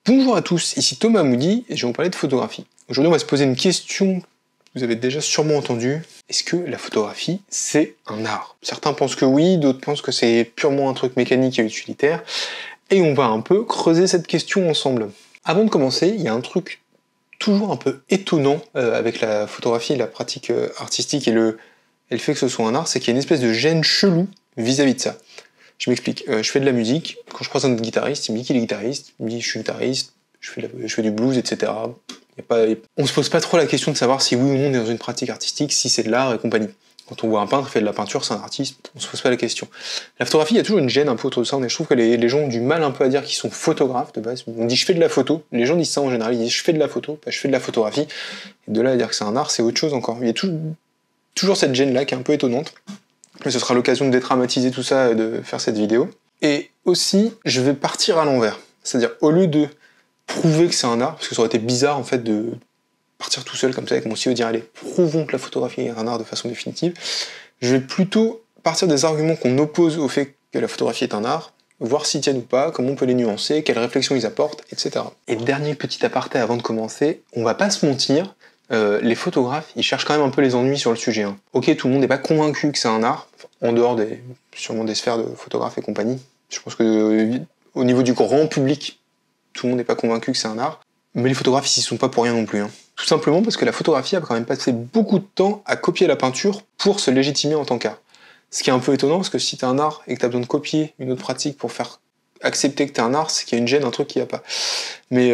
Bonjour à tous, ici Thomas Moody et je vais vous parler de photographie. Aujourd'hui on va se poser une question que vous avez déjà sûrement entendue. Est-ce que la photographie c'est un art? Certains pensent que oui, d'autres pensent que c'est purement un truc mécanique et utilitaire. Et on va un peu creuser cette question ensemble. Avant de commencer, il y a un truc toujours un peu étonnant avec la photographie et la pratique artistique et le fait que ce soit un art, c'est qu'il y a une espèce de gêne chelou vis-à-vis de ça. Je m'explique, je fais de la musique, quand je croise un autre guitariste, il me dit qu'il est guitariste, il me dit je suis guitariste, je fais du blues, etc. On se pose pas trop la question de savoir si oui ou non on est dans une pratique artistique, si c'est de l'art et compagnie. Quand on voit un peintre qui fait de la peinture, c'est un artiste, on se pose pas la question. La photographie, il y a toujours une gêne un peu autour de ça, mais je trouve que les gens ont du mal un peu à dire qu'ils sont photographes de base. On dit je fais de la photo, les gens disent ça en général, ils disent je fais de la photo, pas je fais de la photographie. Et de là à dire que c'est un art, c'est autre chose encore. Il y a toujours cette gêne-là qui est un peu étonnante. Mais ce sera l'occasion de dédramatiser tout ça et de faire cette vidéo. Et aussi, je vais partir à l'envers. C'est-à-dire, au lieu de prouver que c'est un art, parce que ça aurait été bizarre en fait de partir tout seul comme ça avec mon stylo et dire allez, prouvons que la photographie est un art de façon définitive, je vais plutôt partir des arguments qu'on oppose au fait que la photographie est un art, voir s'ils tiennent ou pas, comment on peut les nuancer, quelles réflexions ils apportent, etc. Et dernier petit aparté avant de commencer, on va pas se mentir, les photographes, ils cherchent quand même un peu les ennuis sur le sujet. Hein. Ok, tout le monde n'est pas convaincu que c'est un art, en dehors sûrement des sphères de photographes et compagnie. Je pense que au niveau du grand public, tout le monde n'est pas convaincu que c'est un art. Mais les photographes, ils s'y sont pas pour rien non plus. Hein. Tout simplement parce que la photographie a quand même passé beaucoup de temps à copier la peinture pour se légitimer en tant qu'art. Ce qui est un peu étonnant, parce que si t'es un art et que t'as besoin de copier une autre pratique pour faire accepter que t'es un art, c'est qu'il y a une gêne, un truc qu'il n'y a pas. Mais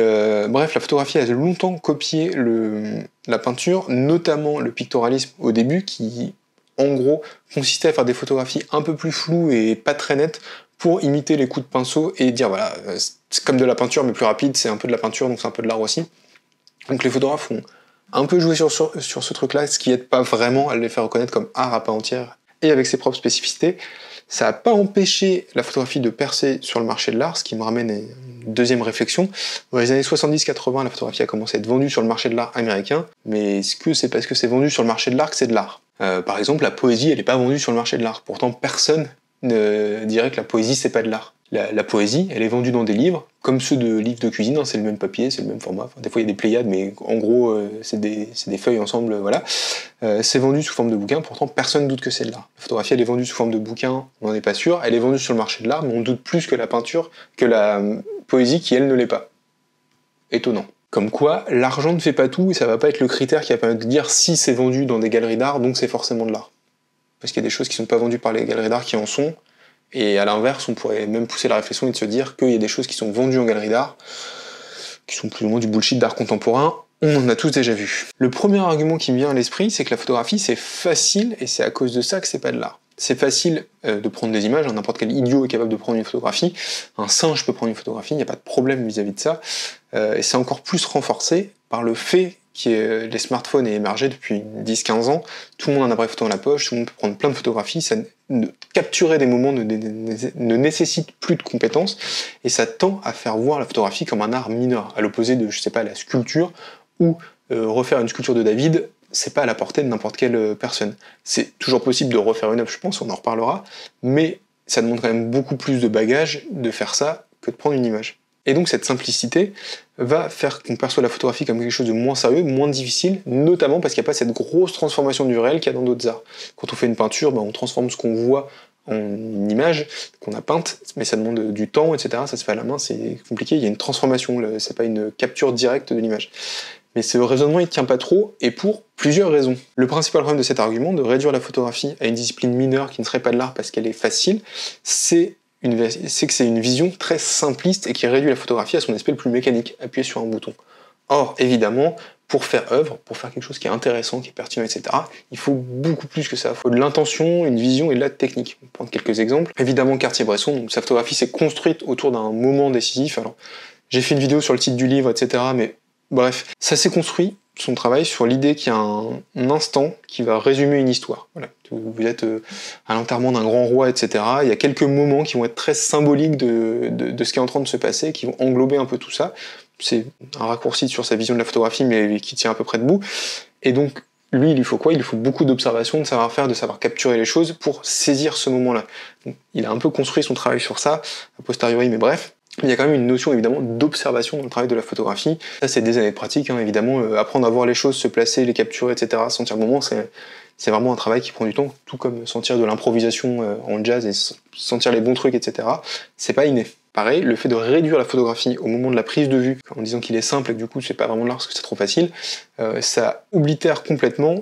bref, la photographie a longtemps copié la peinture, notamment le pictorialisme au début, qui en gros consistait à faire des photographies un peu plus floues et pas très nettes pour imiter les coups de pinceau et dire voilà, c'est comme de la peinture mais plus rapide, c'est un peu de la peinture donc c'est un peu de l'art aussi. Donc les photographes ont un peu joué sur ce truc-là, ce qui aide pas vraiment à les faire reconnaître comme art à part entière et avec ses propres spécificités. Ça n'a pas empêché la photographie de percer sur le marché de l'art, ce qui me ramène à une deuxième réflexion. Dans les années 70-80, la photographie a commencé à être vendue sur le marché de l'art américain, mais est-ce que c'est parce que c'est vendu sur le marché de l'art que c'est de l'art? Par exemple, la poésie, elle n'est pas vendue sur le marché de l'art. Pourtant, personne ne dirait que la poésie, c'est pas de l'art. La poésie, elle est vendue dans des livres, comme ceux de livres de cuisine, hein, c'est le même papier, c'est le même format. Enfin, des fois, il y a des pléiades, mais en gros, c'est des feuilles ensemble, voilà. C'est vendu sous forme de bouquin, pourtant, personne ne doute que c'est de l'art. La photographie, elle est vendue sous forme de bouquin, on n'en est pas sûr. Elle est vendue sur le marché de l'art, mais on doute plus que la peinture, que la poésie, qui, elle, ne l'est pas. Étonnant. Comme quoi, l'argent ne fait pas tout, et ça va pas être le critère qui va permettre de dire si c'est vendu dans des galeries d'art, donc c'est forcément de l'art. Parce qu'il y a des choses qui sont pas vendues par les galeries d'art qui en sont, et à l'inverse, on pourrait même pousser la réflexion et de se dire qu'il y a des choses qui sont vendues en galerie d'art, qui sont plus ou moins du bullshit d'art contemporain, on en a tous déjà vu. Le premier argument qui me vient à l'esprit, c'est que la photographie c'est facile, et c'est à cause de ça que c'est pas de l'art. C'est facile de prendre des images, n'importe quel idiot est capable de prendre une photographie, un singe peut prendre une photographie, il n'y a pas de problème vis-à-vis de ça, et c'est encore plus renforcé par le fait que les smartphones aient émergé depuis 10-15 ans, tout le monde a un appareil photo dans la poche, tout le monde peut prendre plein de photographies, capturer des moments ne nécessite plus de compétences, et ça tend à faire voir la photographie comme un art mineur, à l'opposé de, je sais pas, la sculpture, ou refaire une sculpture de David, c'est pas à la portée de n'importe quelle personne. C'est toujours possible de refaire une œuvre, je pense, on en reparlera, mais ça demande quand même beaucoup plus de bagages de faire ça que de prendre une image. Et donc cette simplicité va faire qu'on perçoit la photographie comme quelque chose de moins sérieux, moins difficile, notamment parce qu'il n'y a pas cette grosse transformation du réel qu'il y a dans d'autres arts. Quand on fait une peinture, on transforme ce qu'on voit en une image qu'on a peinte, mais ça demande du temps, etc. Ça se fait à la main, c'est compliqué, il y a une transformation, c'est pas une capture directe de l'image. Mais ce raisonnement, il tient pas trop, et pour plusieurs raisons. Le principal problème de cet argument, de réduire la photographie à une discipline mineure qui ne serait pas de l'art parce qu'elle est facile, c'est que c'est une vision très simpliste et qui réduit la photographie à son aspect le plus mécanique, appuyer sur un bouton. Or, évidemment, pour faire œuvre, pour faire quelque chose qui est intéressant, qui est pertinent, etc., il faut beaucoup plus que ça. Il faut de l'intention, une vision et de la technique. On va prendre quelques exemples. Évidemment, Cartier-Bresson, donc sa photographie s'est construite autour d'un moment décisif. Alors, j'ai fait une vidéo sur le titre du livre, etc., mais bref, ça s'est construit, son travail, sur l'idée qu'il y a un instant qui va résumer une histoire. Voilà. Vous êtes à l'enterrement d'un grand roi, etc. Il y a quelques moments qui vont être très symboliques de ce qui est en train de se passer, qui vont englober un peu tout ça. C'est un raccourci sur sa vision de la photographie, mais qui tient à peu près debout. Et donc, lui, il lui faut quoi? Il lui faut beaucoup d'observation, de savoir-faire, de savoir capturer les choses pour saisir ce moment-là. Donc, il a un peu construit son travail sur ça, a posteriori, mais bref. Il y a quand même une notion évidemment d'observation dans le travail de la photographie. Ça c'est des années de pratique, hein, évidemment, apprendre à voir les choses, se placer, les capturer, etc., sentir le moment, c'est vraiment un travail qui prend du temps, tout comme sentir de l'improvisation en jazz et sentir les bons trucs, etc. C'est pas inné. Pareil, le fait de réduire la photographie au moment de la prise de vue, en disant qu'il est simple et que du coup c'est pas vraiment de l'art parce que c'est trop facile, ça oblitère complètement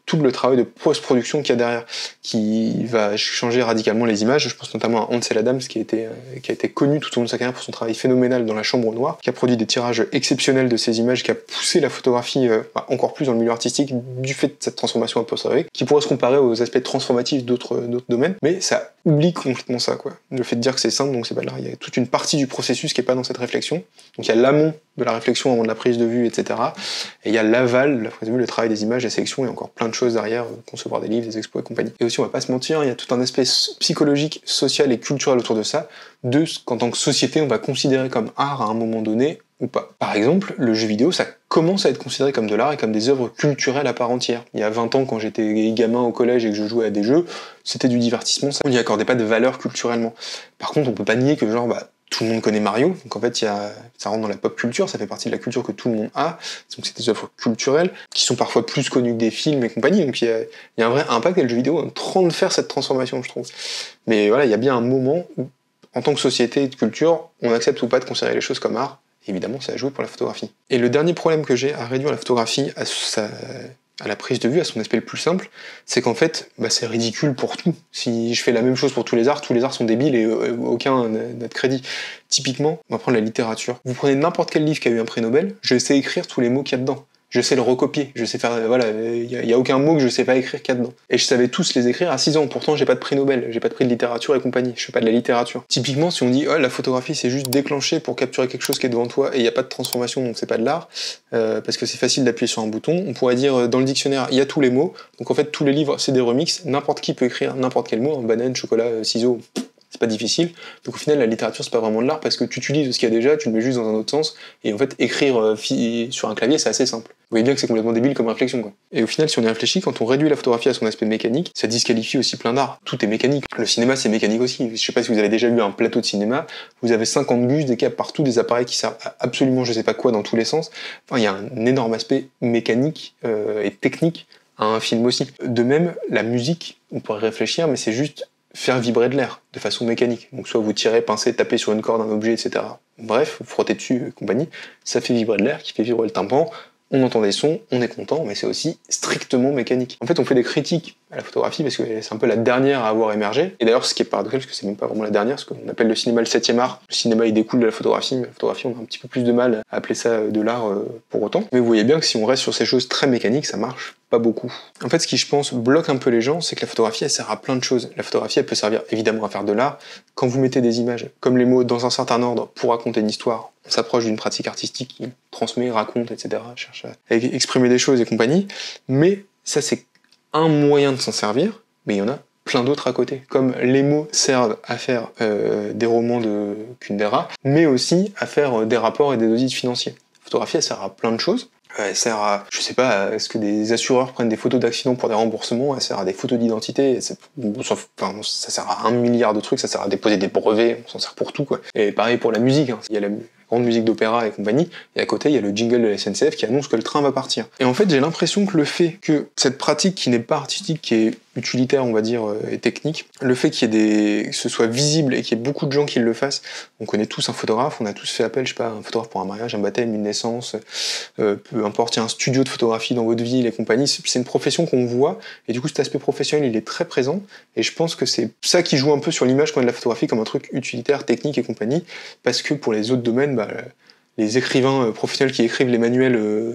tout le travail de post-production qu'il y a derrière, qui va changer radicalement les images. Je pense notamment à Ansel Adams qui a été connu tout au long de sa carrière pour son travail phénoménal dans la chambre noire, qui a produit des tirages exceptionnels de ces images, qui a poussé la photographie encore plus dans le milieu artistique du fait de cette transformation observée, qui pourrait se comparer aux aspects transformatifs d'autres domaines, mais ça oublie complètement ça, quoi. Le fait de dire que c'est simple, donc c'est pas de l'art. Il y a toute une partie du processus qui est pas dans cette réflexion. Donc il y a l'amont de la réflexion avant de la prise de vue, etc. Et il y a l'aval, la prise de vue, le travail des images, la sélection, et encore plein de choses derrière, concevoir des livres, des expos et compagnie. Et aussi, on va pas se mentir, il y a tout un aspect psychologique, social et culturel autour de ça, de ce qu'en tant que société, on va considérer comme art à un moment donné, ou pas. Par exemple, le jeu vidéo, ça commence à être considéré comme de l'art et comme des œuvres culturelles à part entière. Il y a 20 ans, quand j'étais gamin au collège et que je jouais à des jeux, c'était du divertissement, ça, on n'y accordait pas de valeur culturellement. Par contre, on peut pas nier que genre, tout le monde connaît Mario, donc en fait ça rentre dans la pop culture, ça fait partie de la culture que tout le monde a, donc c'est des œuvres culturelles qui sont parfois plus connues que des films et compagnie, donc il y a un vrai impact et le jeu vidéo est en train de faire cette transformation, je trouve. Mais voilà, il y a bien un moment où, en tant que société et de culture, on accepte ou pas de considérer les choses comme art. Évidemment, ça a joué pour la photographie. Et le dernier problème que j'ai à réduire la photographie à la prise de vue, à son aspect le plus simple, c'est qu'en fait, c'est ridicule pour tout. Si je fais la même chose pour tous les arts sont débiles et aucun n'a de crédit. Typiquement, on va prendre la littérature. Vous prenez n'importe quel livre qui a eu un prix Nobel, je sais écrire tous les mots qu'il y a dedans. Je sais le recopier, je sais faire, voilà, il y a aucun mot que je sais pas écrire qu'il y a dedans. Et je savais tous les écrire à 6 ans, pourtant j'ai pas de prix Nobel, j'ai pas de prix de littérature et compagnie, je fais pas de la littérature. Typiquement, si on dit, la photographie c'est juste déclencher pour capturer quelque chose qui est devant toi et il y a pas de transformation, donc c'est pas de l'art, parce que c'est facile d'appuyer sur un bouton, on pourrait dire, dans le dictionnaire, il y a tous les mots, donc en fait tous les livres c'est des remixes, n'importe qui peut écrire n'importe quel mot, banane, chocolat, ciseaux, c'est pas difficile. Donc au final, la littérature, c'est pas vraiment de l'art parce que tu utilises ce qu'il y a déjà, tu le mets juste dans un autre sens, et en fait, écrire sur un clavier, c'est assez simple. Vous voyez bien que c'est complètement débile comme réflexion, quoi. Et au final, si on y réfléchit, quand on réduit la photographie à son aspect mécanique, ça disqualifie aussi plein d'art. Tout est mécanique. Le cinéma, c'est mécanique aussi. Je sais pas si vous avez déjà vu un plateau de cinéma, vous avez 50 gus, des câbles partout, des appareils qui servent à absolument je sais pas quoi dans tous les sens. Enfin, il y a un énorme aspect mécanique et technique à un film aussi. De même, la musique, on pourrait réfléchir, mais c'est juste faire vibrer de l'air de façon mécanique. Donc soit vous tirez, pincez, tapez sur une corde, un objet, etc. Bref, vous frottez dessus et compagnie, ça fait vibrer de l'air qui fait vibrer le tympan, on entend des sons, on est content, mais c'est aussi strictement mécanique. En fait, on fait des critiques à la photographie parce que c'est un peu la dernière à avoir émergé. Et d'ailleurs, ce qui est paradoxal, parce que c'est même pas vraiment la dernière, ce qu'on appelle le cinéma le 7e art. Le cinéma, il découle de la photographie, mais la photographie, on a un petit peu plus de mal à appeler ça de l'art pour autant. Mais vous voyez bien que si on reste sur ces choses très mécaniques, ça marche pas beaucoup. En fait, ce qui, je pense, bloque un peu les gens, c'est que la photographie, elle sert à plein de choses. La photographie, elle peut servir évidemment à faire de l'art. Quand vous mettez des images, comme les mots, dans un certain ordre, pour raconter une histoire, on s'approche d'une pratique artistique qui transmet, raconte, etc., cherche à exprimer des choses et compagnie. Mais ça, c'est un moyen de s'en servir, mais il y en a plein d'autres à côté. Comme les mots servent à faire des romans de Kundera, mais aussi à faire des rapports et des audits financiers. La photographie, elle sert à plein de choses. Elle sert à, je sais pas, est-ce que des assureurs prennent des photos d'accidents pour des remboursements, elle sert à des photos d'identité, enfin, ça sert à 1 milliard de trucs, ça sert à déposer des brevets, on s'en sert pour tout, quoi. Et pareil pour la musique, hein. Il y a la grande musique d'opéra et compagnie, et à côté il y a le jingle de la SNCF qui annonce que le train va partir. Et en fait j'ai l'impression que le fait que cette pratique qui n'est pas artistique, qui est utilitaire on va dire, et technique, le fait qu'il y ait que ce soit visible et qu'il y ait beaucoup de gens qui le fassent, on connaît tous un photographe, on a tous fait appel, je sais pas, un photographe pour un mariage, un baptême, une naissance, peu importe, il y a un studio de photographie dans votre ville et compagnie, c'est une profession qu'on voit, et du coup cet aspect professionnel il est très présent, et je pense que c'est ça qui joue un peu sur l'image qu'on a de la photographie comme un truc utilitaire, technique et compagnie, parce que pour les autres domaines, les écrivains professionnels qui écrivent les manuels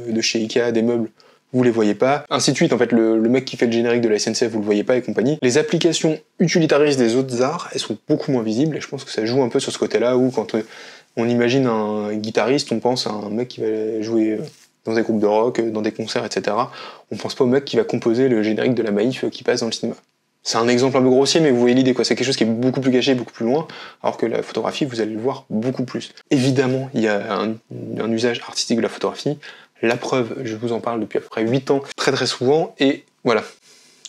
de chez Ikea, des meubles, vous les voyez pas, ainsi de suite, en fait, le mec qui fait le générique de la SNCF, vous le voyez pas et compagnie. Les applications utilitaristes des autres arts, elles sont beaucoup moins visibles, et je pense que ça joue un peu sur ce côté-là, où quand on imagine un guitariste, on pense à un mec qui va jouer dans des groupes de rock, dans des concerts, etc. On pense pas au mec qui va composer le générique de la Maïf qui passe dans le cinéma. C'est un exemple un peu grossier, mais vous voyez l'idée, quoi. C'est quelque chose qui est beaucoup plus caché, beaucoup plus loin, alors que la photographie, vous allez le voir beaucoup plus. Évidemment, il y a un usage artistique de la photographie. La preuve, je vous en parle depuis à peu près 8 ans, très très souvent, et voilà,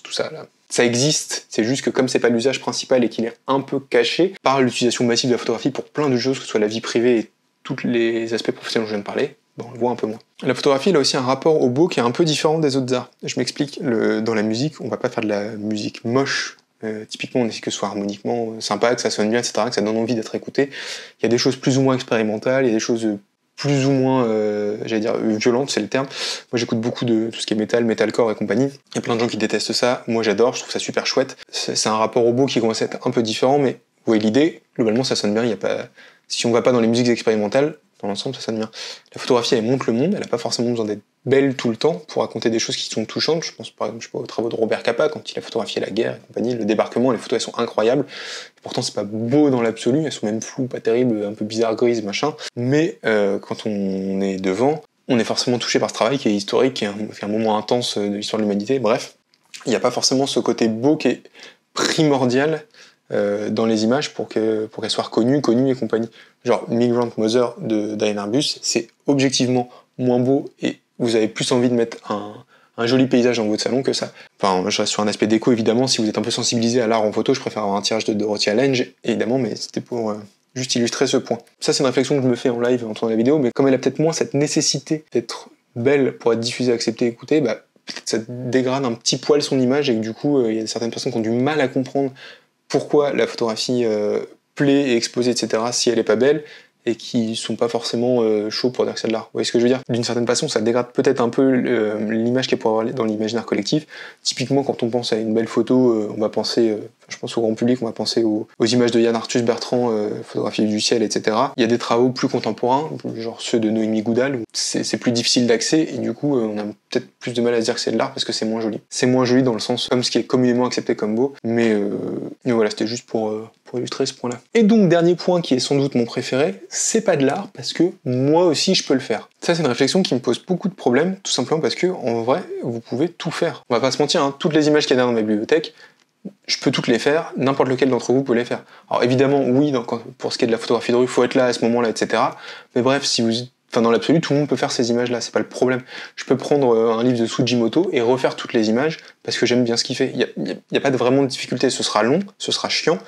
tout ça là. Ça existe, c'est juste que comme c'est pas l'usage principal et qu'il est un peu caché par l'utilisation massive de la photographie pour plein de choses, que ce soit la vie privée et tous les aspects professionnels dont je viens de parler, on le voit un peu moins. La photographie, elle a aussi un rapport au beau qui est un peu différent des autres arts. Je m'explique, dans la musique, on va pas faire de la musique moche. Typiquement, on essaie que ce soit harmoniquement sympa, que ça sonne bien, etc., que ça donne envie d'être écouté. Il y a des choses plus ou moins expérimentales, il y a des choses plus ou moins, j'allais dire, violentes, c'est le terme. Moi, j'écoute beaucoup de tout ce qui est métal, metalcore et compagnie. Il y a plein de gens qui détestent ça. Moi, j'adore, je trouve ça super chouette. C'est un rapport au beau qui commence à être un peu différent, mais vous voyez l'idée, globalement, ça sonne bien. Il y a pas... Si on va pas dans les musiques expérimentales, dans l'ensemble, ça sonne bien. La photographie, elle montre le monde, elle a pas forcément besoin d'être belle tout le temps pour raconter des choses qui sont touchantes. Je pense par exemple, je sais pas, aux travaux de Robert Capa, quand il a photographié la guerre et compagnie, le débarquement, les photos, elles sont incroyables. Et pourtant, c'est pas beau dans l'absolu, elles sont même floues, pas terribles, un peu bizarres, grises, machin. Mais quand on est devant, on est forcément touché par ce travail qui est historique, qui est un moment intense de l'histoire de l'humanité. Bref, il n'y a pas forcément ce côté beau qui est primordial dans les images pour qu'elles soient reconnues et compagnie. Genre Migrant Mother de Diane Arbus, c'est objectivement moins beau et vous avez plus envie de mettre un joli paysage dans votre salon que ça. Enfin, je reste sur un aspect déco évidemment, si vous êtes un peu sensibilisé à l'art en photo, je préfère avoir un tirage de Dorothy Lange, évidemment, mais c'était pour juste illustrer ce point. Ça, c'est une réflexion que je me fais en live en tournant la vidéo, mais comme elle a peut-être moins cette nécessité d'être belle pour être diffusée, acceptée, écoutée, bah, peut-être ça dégrade un petit poil son image et que du coup, il y a certaines personnes qui ont du mal à comprendre pourquoi la photographie plaît et exposée, etc., si elle est pas belle, et qui sont pas forcément chauds pour dire que c'est de l'art. Vous voyez ce que je veux dire? D'une certaine façon, ça dégrade peut-être un peu l'image qu'elle pourrait avoir dans l'imaginaire collectif. Typiquement, quand on pense à une belle photo, on va penser, je pense au grand public, on va penser aux images de Yann Arthus Bertrand, photographie du ciel, etc. Il y a des travaux plus contemporains, genre ceux de Noémie Goudal, où c'est plus difficile d'accès, et du coup, on a peut-être plus de mal à se dire que c'est de l'art parce que c'est moins joli. C'est moins joli dans le sens comme ce qui est communément accepté comme beau, mais voilà, c'était juste pour illustrer ce point-là. Et donc, dernier point qui est sans doute mon préféré, c'est pas de l'art parce que moi aussi je peux le faire. Ça, c'est une réflexion qui me pose beaucoup de problèmes, tout simplement parce que, en vrai, vous pouvez tout faire. On va pas se mentir, hein, toutes les images qu'il y a dans ma bibliothèque, je peux toutes les faire, n'importe lequel d'entre vous peut les faire. Alors évidemment, oui, pour ce qui est de la photographie de rue, il faut être là à ce moment-là, etc. Mais bref, dans l'absolu, tout le monde peut faire ces images-là, c'est pas le problème. Je peux prendre un livre de Tsujimoto et refaire toutes les images parce que j'aime bien ce qu'il fait. Il y a pas vraiment de difficulté, ce sera long, ce sera chiant,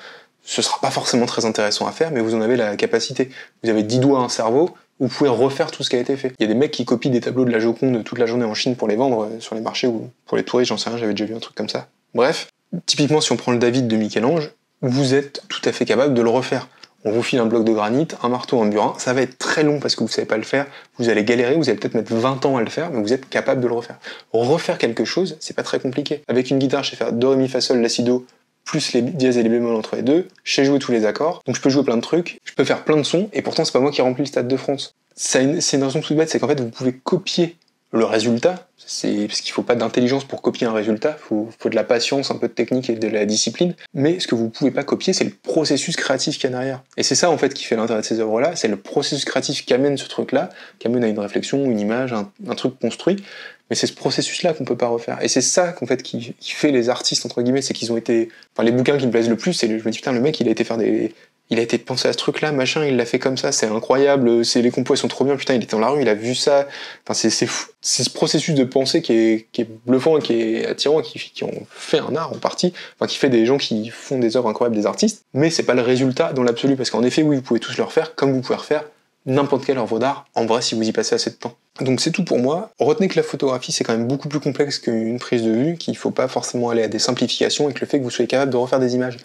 ce sera pas forcément très intéressant à faire, mais vous en avez la capacité. Vous avez 10 doigts, un cerveau, vous pouvez refaire tout ce qui a été fait. Il y a des mecs qui copient des tableaux de la Joconde toute la journée en Chine pour les vendre sur les marchés ou pour les touristes, j'en sais rien, j'avais déjà vu un truc comme ça. Bref, typiquement si on prend le David de Michel-Ange, vous êtes tout à fait capable de le refaire. On vous file un bloc de granit, un marteau, un burin, ça va être très long parce que vous savez pas le faire, vous allez galérer, vous allez peut-être mettre 20 ans à le faire, mais vous êtes capable de le refaire. Refaire quelque chose, c'est pas très compliqué. Avec une guitare, je sais faire do, ré, mi, fa, sol, la, si, do, plus les dièses et les bémols entre les deux, je sais jouer tous les accords, donc je peux jouer plein de trucs, je peux faire plein de sons, et pourtant c'est pas moi qui remplis le Stade de France. C'est une raison toute bête, c'est qu'en fait vous pouvez copier le résultat, parce qu'il faut pas d'intelligence pour copier un résultat, faut de la patience, un peu de technique et de la discipline, mais ce que vous pouvez pas copier, c'est le processus créatif qu'il y a derrière. Et c'est ça en fait qui fait l'intérêt de ces œuvres-là, c'est le processus créatif qui amène ce truc-là, qui amène à une réflexion, une image, un truc construit, mais c'est ce processus-là qu'on peut pas refaire. Et c'est ça qu'en fait qui fait les artistes, entre guillemets, c'est qu'ils ont été... Enfin, les bouquins qui me plaisent le plus, je me dis putain, le mec, il a été pensé à ce truc-là, machin, il l'a fait comme ça, c'est incroyable, les compos elles sont trop bien, putain, il était dans la rue, il a vu ça. Enfin, c'est fou. C'est ce processus de pensée qui est bluffant et qui est attirant, qui ont fait un art en partie, enfin, qui fait des gens qui font des œuvres incroyables, des artistes, mais c'est pas le résultat dans l'absolu, parce qu'en effet, oui, vous pouvez tous le refaire, comme vous pouvez refaire n'importe quelle œuvre d'art, en vrai, si vous y passez assez de temps. Donc c'est tout pour moi. Retenez que la photographie, c'est quand même beaucoup plus complexe qu'une prise de vue, qu'il faut pas forcément aller à des simplifications, et que le fait que vous soyez capable de refaire des images,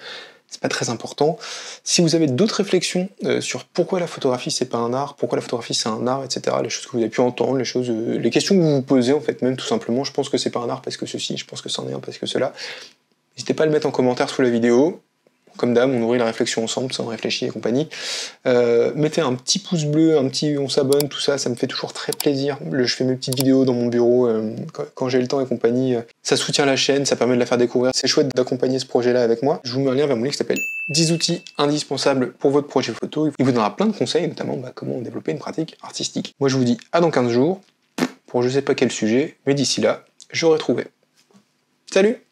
c'est pas très important. Si vous avez d'autres réflexions sur pourquoi la photographie c'est pas un art, pourquoi la photographie c'est un art, etc., les choses que vous avez pu entendre, les questions que vous vous posez en fait, même tout simplement, je pense que c'est pas un art parce que ceci, je pense que c'en est un parce que cela, n'hésitez pas à le mettre en commentaire sous la vidéo. Comme d'hab, on nourrit la réflexion ensemble, ça on réfléchit et compagnie. Mettez un petit pouce bleu, un petit on s'abonne, tout ça, ça me fait toujours très plaisir. Je fais mes petites vidéos dans mon bureau quand j'ai le temps et compagnie. Ça soutient la chaîne, ça permet de la faire découvrir. C'est chouette d'accompagner ce projet-là avec moi. Je vous mets un lien vers mon livre qui s'appelle 10 outils indispensables pour votre projet photo. Il vous donnera plein de conseils, notamment comment développer une pratique artistique. Moi je vous dis à dans 15 jours, pour je sais pas quel sujet, mais d'ici là, j'aurai trouvé. Salut!